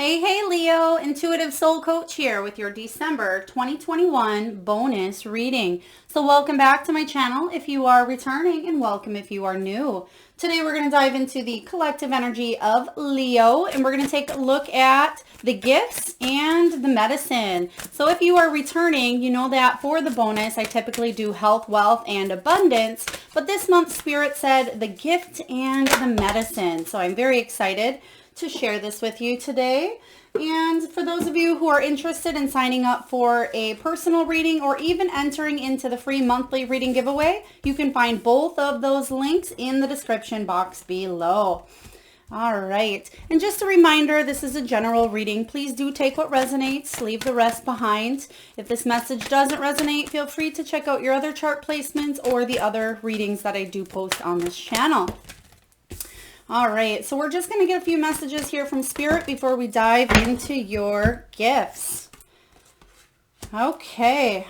Hey Leo, Intuitive Soul Coach here with your December 2021 bonus reading. So welcome back to my channel if you are returning, and welcome if you are new. Today we're going to dive into the collective energy of Leo, and we're going to take a look at the gifts and the medicine. So if you are returning, you know that for the bonus I typically do health, wealth, and abundance, but this month Spirit said the gift and the medicine. So I'm very excited to share this with you today. And for those of you who are interested in signing up for a personal reading or even entering into the free monthly reading giveaway, you can find both of those links in the description box below. All right, and just a reminder, this is a general reading. Please do take what resonates, leave the rest behind. If this message doesn't resonate, feel free to check out your other chart placements or the other readings that I do post on this channel. All right, so we're just going to get a few messages here from Spirit before we dive into your gifts. Okay,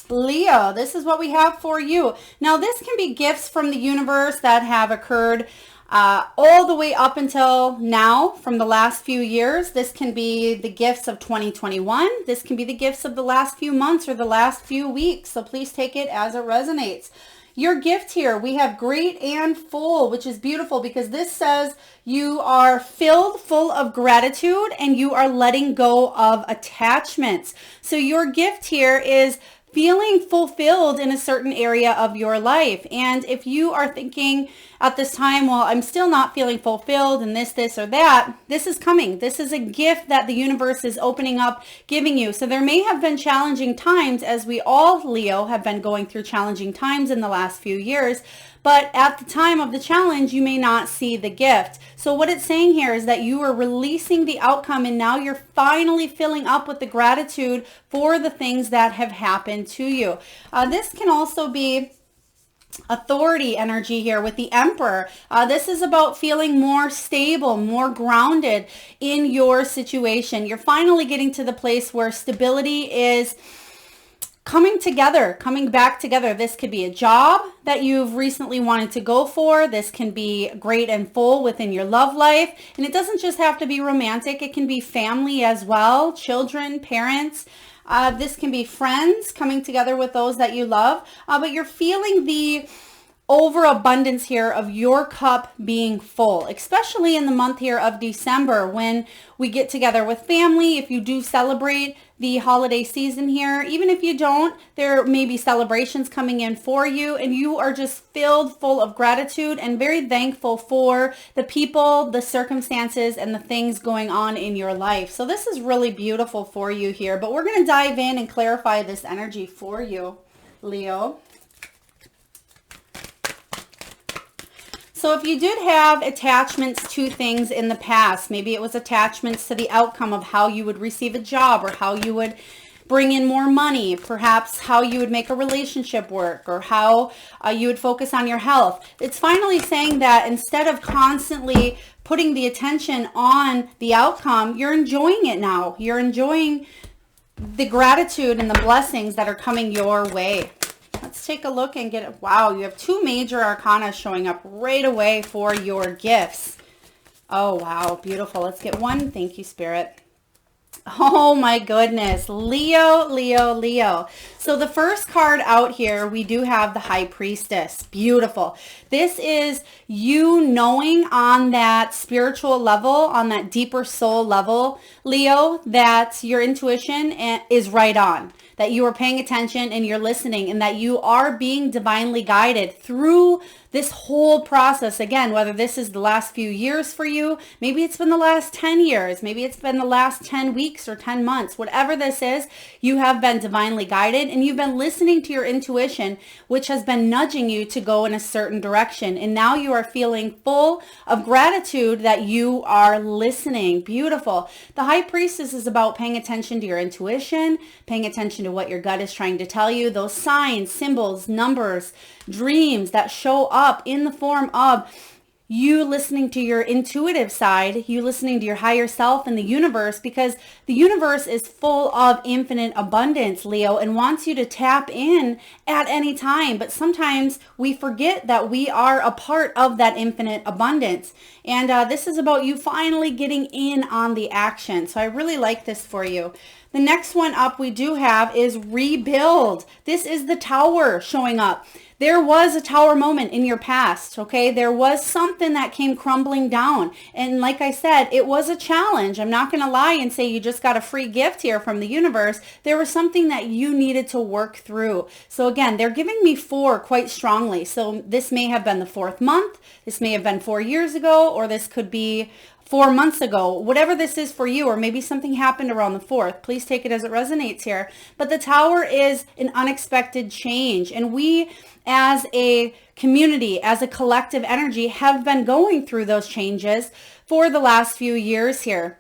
Leo, this is what we have for you. Now, this can be gifts from the universe that have occurred all the way up until now from the last few years. This can be the gifts of 2021. This can be the gifts of the last few months or the last few weeks. So please take it as it resonates. Your gift here, we have great and full, which is beautiful because this says you are filled full of gratitude and you are letting go of attachments. So your gift here is feeling fulfilled in a certain area of your life. And if you are thinking at this time, well, I'm still not feeling fulfilled in this, or that, this is coming. This is a gift that the universe is opening up, giving you. So there may have been challenging times, as we all, Leo, have been going through challenging times in the last few years. But at the time of the challenge, you may not see the gift. So what it's saying here is that you are releasing the outcome, and now you're finally filling up with the gratitude for the things that have happened to you. This can also be authority energy here with the Emperor. This is about feeling more stable, more grounded in your situation. You're finally getting to the place where stability is coming together, coming back together. This could be a job that you've recently wanted to go for. This can be great and full within your love life. And it doesn't just have to be romantic. It can be family as well, children, parents. This can be friends coming together with those that you love. But you're feeling the overabundance here of your cup being full, especially in the month here of December when we get together with family. If you do celebrate the holiday season here, even if you don't, there may be celebrations coming in for you, and you are just filled full of gratitude and very thankful for the people, the circumstances, and the things going on in your life. So this is really beautiful for you here, but we're going to dive in and clarify this energy for you, Leo. So if you did have attachments to things in the past, maybe it was attachments to the outcome of how you would receive a job or how you would bring in more money, perhaps how you would make a relationship work, or how you would focus on your health. It's finally saying that instead of constantly putting the attention on the outcome, you're enjoying it now. You're enjoying the gratitude and the blessings that are coming your way. Let's take a look and get it. Wow, you have two major arcana showing up right away for your gifts. Oh, wow, beautiful. Let's get one. Thank you, Spirit. Oh my goodness, Leo, Leo, Leo. So the first card out here, we do have the High Priestess. Beautiful. This is you knowing on that spiritual level, on that deeper soul level, Leo, that your intuition is right on, that you are paying attention and you're listening, and that you are being divinely guided through this whole process. Again, whether this is the last few years for you, maybe it's been the last 10 years, maybe it's been the last 10 weeks or 10 months, whatever this is, you have been divinely guided and you've been listening to your intuition, which has been nudging you to go in a certain direction. And now you are feeling full of gratitude that you are listening. Beautiful. The High Priestess is about paying attention to your intuition, paying attention to what your gut is trying to tell you, those signs, symbols, numbers, dreams that show up in the form of you listening to your intuitive side, you listening to your higher self and the universe, because the universe is full of infinite abundance, Leo, and wants you to tap in at any time. But sometimes we forget that we are a part of that infinite abundance. And this is about you finally getting in on the action. So I really like this for you. The next one up we do have is rebuild. This is the Tower showing up. There was a tower moment in your past, okay? There was something that came crumbling down. And like I said, it was a challenge. I'm not going to lie and say you just got a free gift here from the universe. There was something that you needed to work through. So again, they're giving me 4 quite strongly. So this may have been the 4th month. This may have been 4 years ago, or this could be 4 months ago, whatever this is for you, or maybe something happened around the 4th. Please take it as it resonates here. But the Tower is an unexpected change. And we, as a community, as a collective energy, have been going through those changes for the last few years here.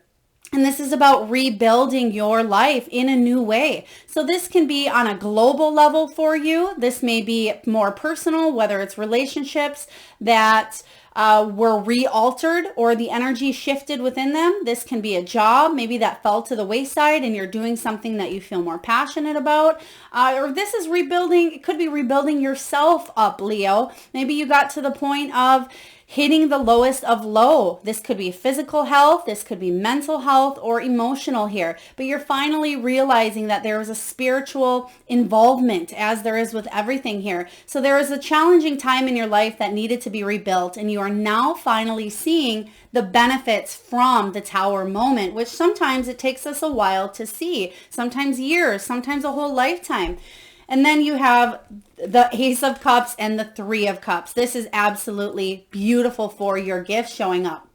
And this is about rebuilding your life in a new way. So this can be on a global level for you. This may be more personal, whether it's relationships that were re-altered or the energy shifted within them. This can be a job, maybe that fell to the wayside and you're doing something that you feel more passionate about. Or this is rebuilding, it could be rebuilding yourself up, Leo. Maybe you got to the point of hitting the lowest of low. This could be physical health, this could be mental health or emotional here, but you're finally realizing that there is a spiritual involvement, as there is with everything here. So there is a challenging time in your life that needed to be rebuilt, and you are now finally seeing the benefits from the Tower moment, which sometimes it takes us a while to see, sometimes years, sometimes a whole lifetime. And then you have the Ace of Cups and the 3 of Cups. This is absolutely beautiful for your gift showing up.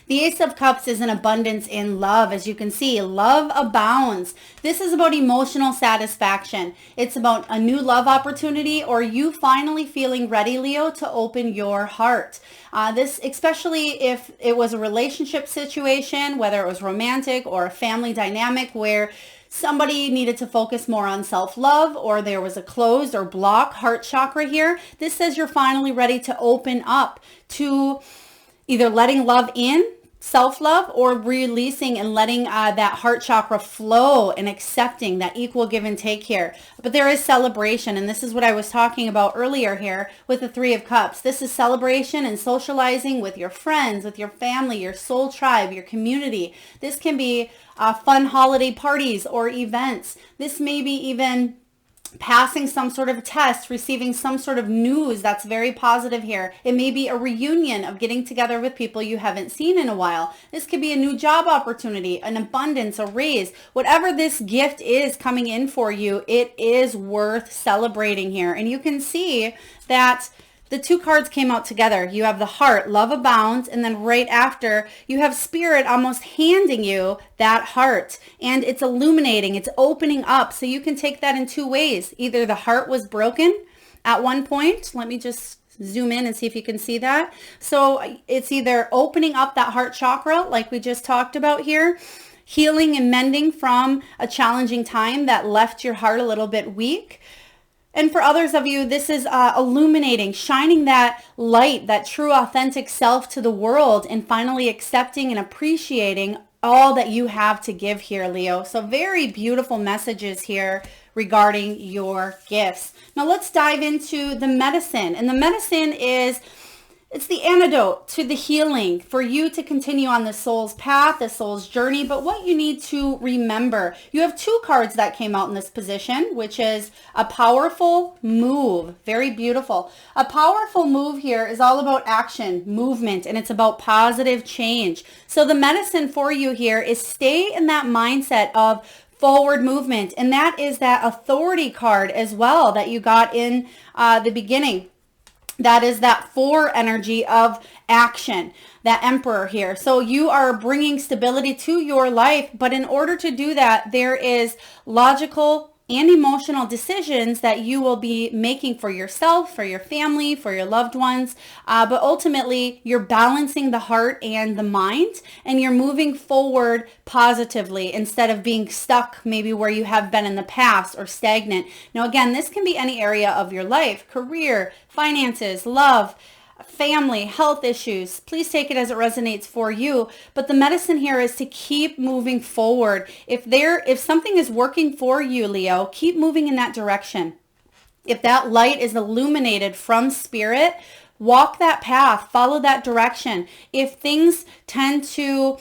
The Ace of Cups is an abundance in love. As you can see, love abounds. This is about emotional satisfaction. It's about a new love opportunity, or you finally feeling ready, Leo, to open your heart. This, especially if it was a relationship situation, whether it was romantic or a family dynamic where somebody needed to focus more on self-love, or there was a closed or blocked heart chakra here. This says you're finally ready to open up to either letting love in, self-love, or releasing and letting that heart chakra flow and accepting that equal give and take here. But there is celebration, and this is what I was talking about earlier here with the 3 of Cups. This is celebration and socializing with your friends, with your family, your soul tribe, your community. This can be fun holiday parties or events. This may be even passing some sort of test, receiving some sort of news that's very positive here. It may be a reunion of getting together with people you haven't seen in a while. This could be a new job opportunity, an abundance, a raise. Whatever this gift is coming in for you, it is worth celebrating here. And you can see that the 2 cards came out together. You have the heart, love abounds, and then right after you have spirit almost handing you that heart, and it's illuminating, it's opening up. So you can take that in 2 ways. Either the heart was broken at one point. Let me just zoom in and see if you can see that. So it's either opening up that heart chakra like we just talked about here, healing and mending from a challenging time that left your heart a little bit weak. And for others of you, this is illuminating, shining that light, that true authentic self to the world, and finally accepting and appreciating all that you have to give here, Leo. So very beautiful messages here regarding your gifts. Now let's dive into the medicine. And the medicine is, it's the antidote to the healing for you to continue on the soul's path, the soul's journey. But what you need to remember, you have 2 cards that came out in this position, which is a powerful move. Very beautiful. A powerful move here is all about action, movement, and it's about positive change. So the medicine for you here is stay in that mindset of forward movement. And that is that authority card as well that you got in the beginning. That is that 4 energy of action, that Emperor here. So you are bringing stability to your life, but in order to do that, there is logical and emotional decisions that you will be making for yourself, for your family, for your loved ones. But ultimately, you're balancing the heart and the mind, and you're moving forward positively instead of being stuck maybe where you have been in the past or stagnant. Now, again, this can be any area of your life: career, finances, love, family, health issues, please take it as it resonates for you. But the medicine here is to keep moving forward. If something is working for you, Leo, keep moving in that direction. If that light is illuminated from spirit, walk that path, follow that direction. If things tend to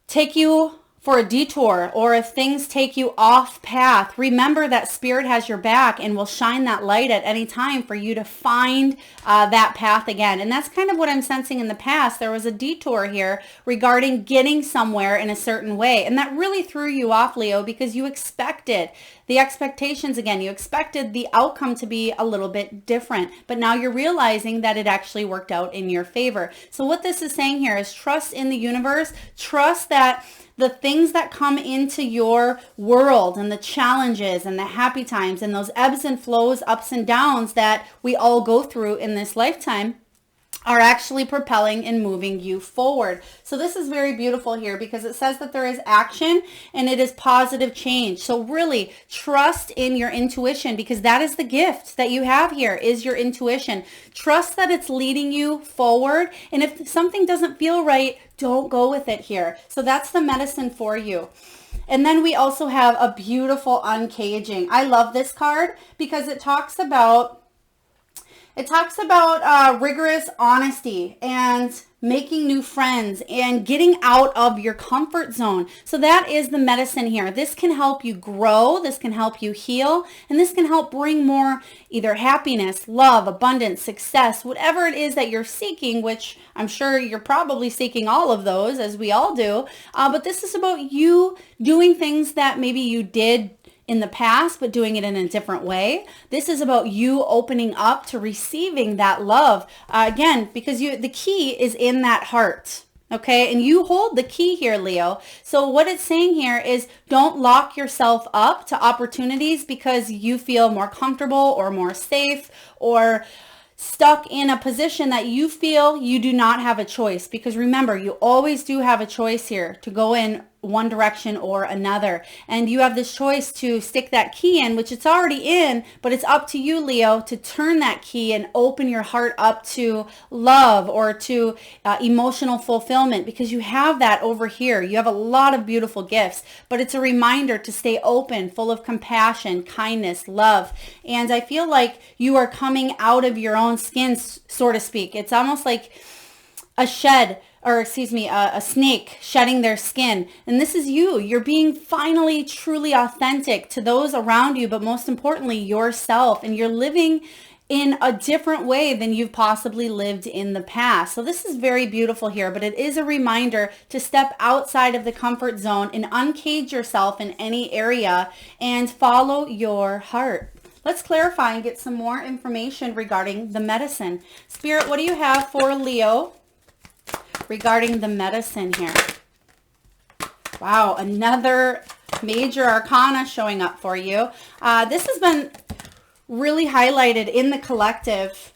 take you for a detour, or if things take you off path, remember that spirit has your back and will shine that light at any time for you to find that path again. And that's kind of what I'm sensing in the past. There was a detour here regarding getting somewhere in a certain way. And that really threw you off, Leo, because you expected the expectations again. You expected the outcome to be a little bit different, but now you're realizing that it actually worked out in your favor. So what this is saying here is trust in the universe. Trust that the things that come into your world and the challenges and the happy times and those ebbs and flows, ups and downs that we all go through in this lifetime are actually propelling and moving you forward. So this is very beautiful here because it says that there is action and it is positive change. So really trust in your intuition, because that is the gift that you have here, is your intuition. Trust that it's leading you forward. And if something doesn't feel right, don't go with it here. So that's the medicine for you. And then we also have a beautiful uncaging. I love this card because it talks about rigorous honesty and making new friends and getting out of your comfort zone. So that is the medicine here. This can help you grow. This can help you heal. And this can help bring more either happiness, love, abundance, success, whatever it is that you're seeking, which I'm sure you're probably seeking all of those, as we all do. But this is about you doing things that maybe you did in the past, but doing it in a different way. This is about you opening up to receiving that love. Again, because the key is in that heart. Okay, and you hold the key here, Leo. So what it's saying here is don't lock yourself up to opportunities because you feel more comfortable or more safe or stuck in a position that you feel you do not have a choice. Because remember, you always do have a choice here to go in one direction or another. And you have this choice to stick that key in, which it's already in, but it's up to you, Leo, to turn that key and open your heart up to love or to emotional fulfillment, because you have that over here. You have a lot of beautiful gifts, but it's a reminder to stay open, full of compassion, kindness, love. And I feel like you are coming out of your own skin, so to speak. It's almost like a snake shedding their skin. And this is you. You're being finally truly authentic to those around you, but most importantly, yourself. And you're living in a different way than you've possibly lived in the past. So this is very beautiful here, but it is a reminder to step outside of the comfort zone and uncage yourself in any area and follow your heart. Let's clarify and get some more information regarding the medicine. Spirit, what do you have for Leo regarding the medicine here? Wow, another major arcana showing up for you. This has been really highlighted in the collective.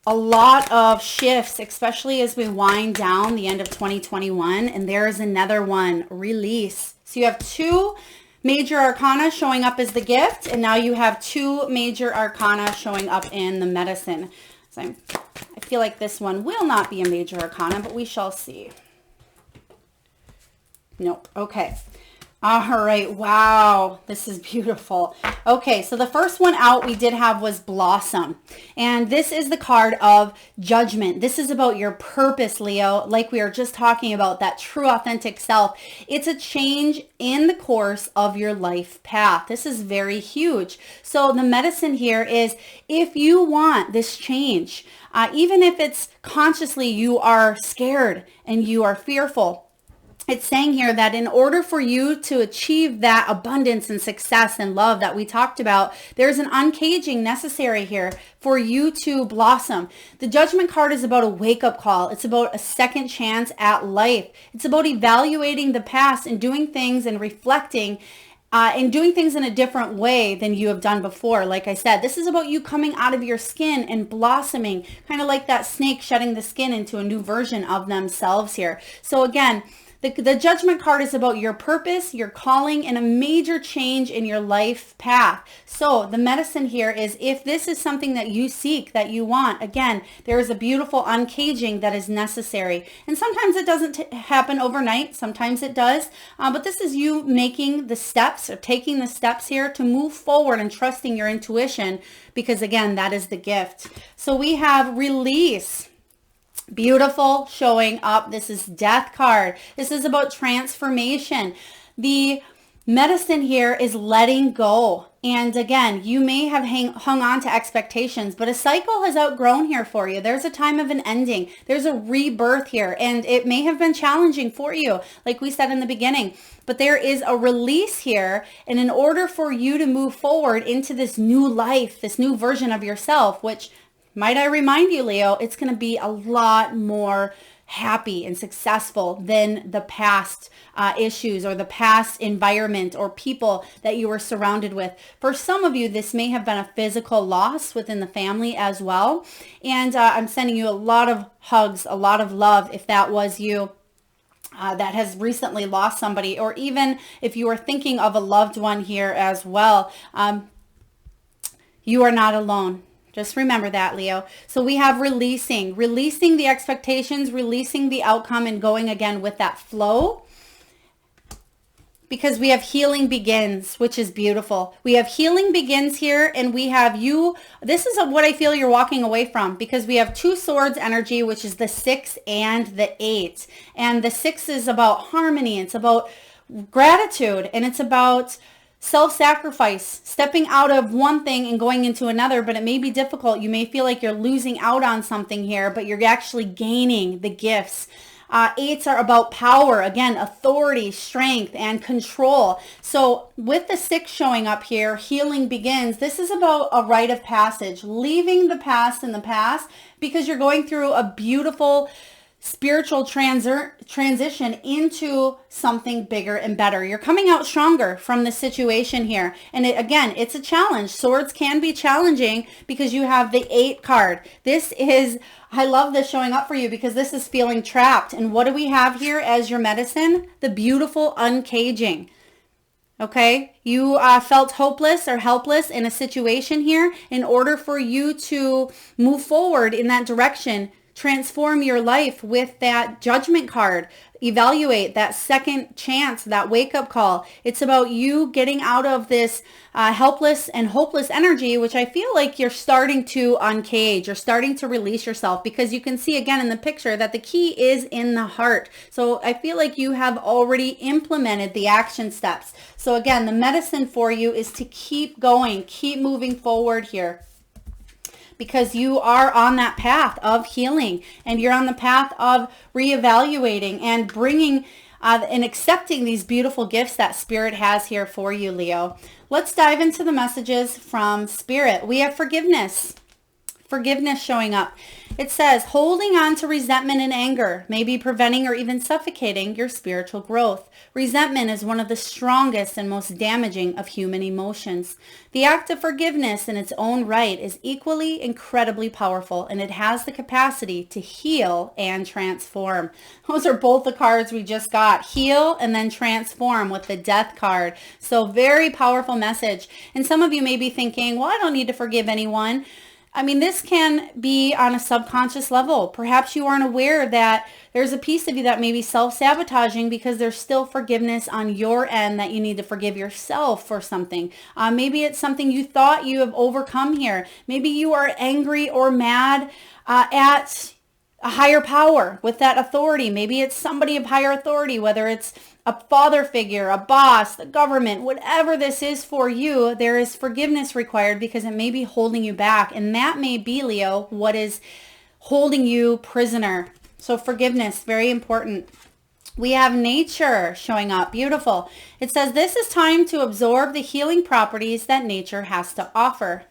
A lot of shifts, especially as we wind down the end of 2021. And there is another one, release. So you have two major arcana showing up as the gift. And now you have two major arcana showing up in the medicine. So I feel like this one will not be a major arcana, but we shall see. Nope. Okay. All right. Wow. This is beautiful. Okay. So the first one out we did have was Blossom. And this is the card of judgment. This is about your purpose, Leo, like we were just talking about, that true authentic self. It's a change in the course of your life path. This is very huge. So the medicine here is, if you want this change, even if it's consciously you are scared and you are fearful, it's saying here that in order for you to achieve that abundance and success and love that we talked about, there's an uncaging necessary here for you to blossom. The Judgment card is about a wake-up call. It's about a second chance at life. It's about evaluating the past and doing things and reflecting and doing things in a different way than you have done before. Like I said, this is about you coming out of your skin and blossoming, kind of like that snake shedding the skin into a new version of themselves here. So again, The Judgment card is about your purpose, your calling, and a major change in your life path. So the medicine here is, if this is something that you seek, that you want, again, there is a beautiful uncaging that is necessary. And sometimes it doesn't happen overnight. Sometimes it does. But this is you making the steps, or taking the steps here to move forward and trusting your intuition, because again, that is the gift. So we have release. Beautiful, showing up. This is Death card. This is about transformation. The medicine here is letting go. And again, you may have hung on to expectations, but a cycle has outgrown here for you. There's a time of an ending. There's a rebirth here, and it may have been challenging for you, like we said in the beginning, but there is a release here. And in order for you to move forward into this new life, this new version of yourself, which, might I remind you, Leo, it's going to be a lot more happy and successful than the past issues or the past environment or people that you were surrounded with. For some of you, this may have been a physical loss within the family as well. And I'm sending you a lot of hugs, a lot of love if that was you. That has recently lost somebody, or even if you are thinking of a loved one here as well, you are not alone. Just remember that, Leo. So we have releasing the expectations, releasing the outcome, and going again with that flow. Because we have healing begins, which is beautiful. We have healing begins here, and we have you. This is what I feel you're walking away from, because we have 2 swords energy, which is the 6 and the 8. And the 6 is about harmony. It's about gratitude, and it's about self-sacrifice, stepping out of one thing and going into another, but it may be difficult. You may feel like you're losing out on something here, but you're actually gaining the gifts. 8s are about power, again, authority, strength, and control. So with the 6 showing up here, healing begins. This is about a rite of passage, leaving the past in the past, because you're going through a beautiful spiritual transition into something bigger and better. You're coming out stronger from the situation here. And again, it's a challenge. Swords can be challenging because you have the 8 card. This is, I love this showing up for you, because this is feeling trapped. And what do we have here as your medicine? The beautiful uncaging. Okay, you felt hopeless or helpless in a situation here. In order for you to move forward in that direction, transform your life with that Judgment card. Evaluate that second chance, that wake-up call. It's about you getting out of this helpless and hopeless energy, which I feel like you're starting to uncage. You're starting to release yourself, because you can see again in the picture that the key is in the heart. So I feel like you have already implemented the action steps. So again, the medicine for you is to keep going, keep moving forward here, because you are on that path of healing, and you're on the path of reevaluating and bringing and accepting these beautiful gifts that Spirit has here for you, Leo. Let's dive into the messages from Spirit. We have forgiveness. Forgiveness showing up. It says, holding on to resentment and anger may be preventing or even suffocating your spiritual growth. Resentment is one of the strongest and most damaging of human emotions. The act of forgiveness in its own right is equally incredibly powerful, and it has the capacity to heal and transform. Those are both the cards we just got. Heal and then transform with the Death card. So very powerful message. And some of you may be thinking, well, I don't need to forgive anyone. I mean, this can be on a subconscious level. Perhaps you aren't aware that there's a piece of you that may be self-sabotaging, because there's still forgiveness on your end that you need to forgive yourself for something. Maybe it's something you thought you have overcome here. Maybe you are angry or mad at a higher power with that authority. Maybe it's somebody of higher authority, whether it's a father figure, a boss, the government, whatever this is for you, there is forgiveness required, because it may be holding you back. And that may be, Leo, what is holding you prisoner. So forgiveness, very important. We have nature showing up. Beautiful. It says this is time to absorb the healing properties that nature has to offer.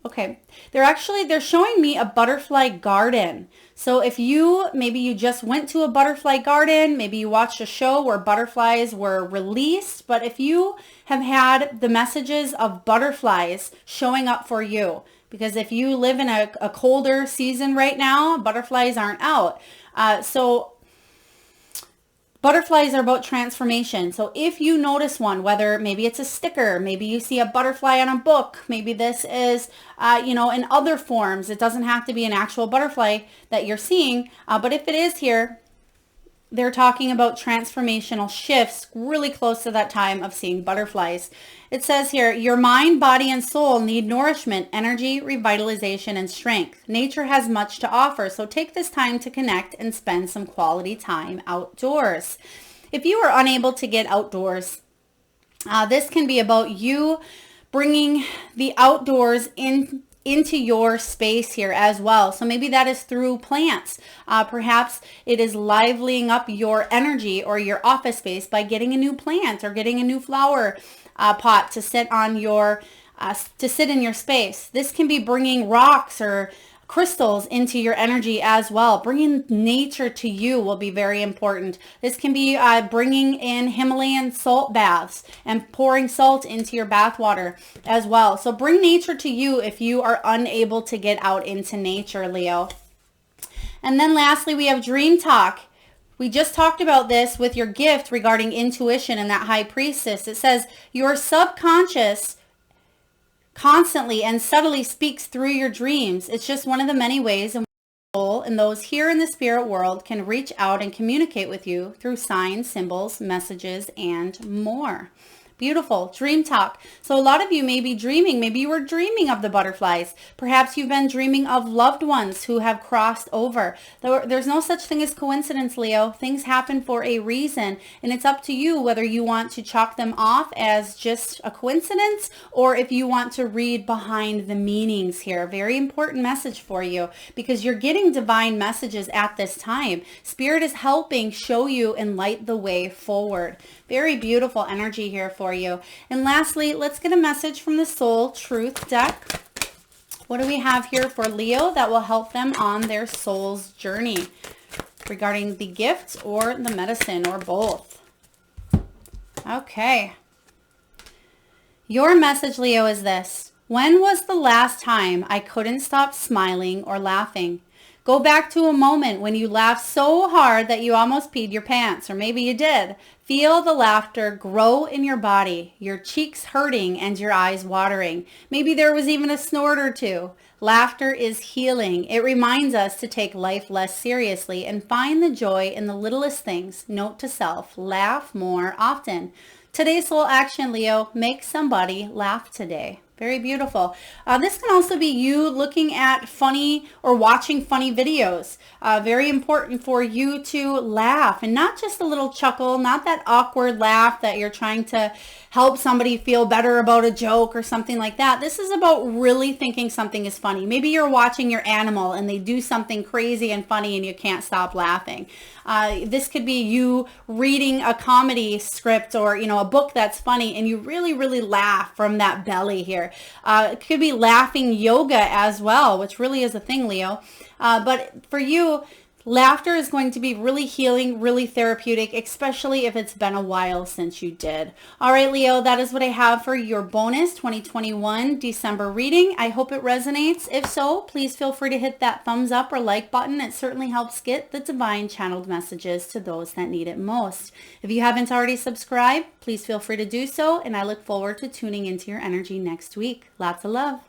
Okay, they're showing me a butterfly garden. So if maybe you just went to a butterfly garden, maybe you watched a show where butterflies were released, but if you have had the messages of butterflies showing up for you, because if you live in a colder season right now, butterflies aren't out. So Butterflies are about transformation. So if you notice one, whether maybe it's a sticker, maybe you see a butterfly on a book, maybe this is, in other forms. It doesn't have to be an actual butterfly that you're seeing. But if it is here, they're talking about transformational shifts really close to that time of seeing butterflies. It says here, your mind, body, and soul need nourishment, energy, revitalization, and strength. Nature has much to offer, so take this time to connect and spend some quality time outdoors. If you are unable to get outdoors, this can be about you bringing the outdoors into your space here as well. So maybe that is through plants. Perhaps it is liveling up your energy or your office space by getting a new plant or getting a new flower pot to sit on your to sit in your space. This can be bringing rocks or crystals into your energy as well. Bringing nature to you will be very important. This can be bringing in Himalayan salt baths and pouring salt into your bath water as well. So bring nature to you if you are unable to get out into nature, Leo. And then lastly, we have dream talk. We just talked about this with your gift regarding intuition and that high priestess. It says your subconscious constantly and subtly speaks through your dreams. It's just one of the many ways in which soul and those here in the spirit world can reach out and communicate with you through signs, symbols, messages, and more. Beautiful. Dream talk. So a lot of you may be dreaming. Maybe you were dreaming of the butterflies. Perhaps you've been dreaming of loved ones who have crossed over. There's no such thing as coincidence, Leo. Things happen for a reason, and it's up to you whether you want to chalk them off as just a coincidence or if you want to read behind the meanings here. Very important message for you because you're getting divine messages at this time. Spirit is helping show you and light the way forward. Very beautiful energy here for you. And lastly, let's get a message from the Soul Truth deck. What do we have here for Leo that will help them on their soul's journey regarding the gift or the medicine or both? Okay. Your message, Leo, is this. When was the last time I couldn't stop smiling or laughing? Go back to a moment when you laughed so hard that you almost peed your pants, or maybe you did. Feel the laughter grow in your body, your cheeks hurting and your eyes watering. Maybe there was even a snort or two. Laughter is healing. It reminds us to take life less seriously and find the joy in the littlest things. Note to self, laugh more often. Today's soul action, Leo, make somebody laugh today. Very beautiful. This can also be you looking at funny or watching funny videos. Very important for you to laugh and not just a little chuckle, not that awkward laugh that you're trying to help somebody feel better about a joke or something like that. This is about really thinking something is funny. Maybe you're watching your animal and they do something crazy and funny and you can't stop laughing. This could be you reading a comedy script or, a book that's funny and you really, really laugh from that belly here. It could be laughing yoga as well, which really is a thing, Leo. But for you, laughter is going to be really healing, really therapeutic, especially if it's been a while since you did. All right, Leo, that is what I have for your bonus 2021 December reading. I hope it resonates. If so, please feel free to hit that thumbs up or like button. It certainly helps get the divine channeled messages to those that need it most. If you haven't already subscribed, please feel free to do so, and I look forward to tuning into your energy next week. Lots of love.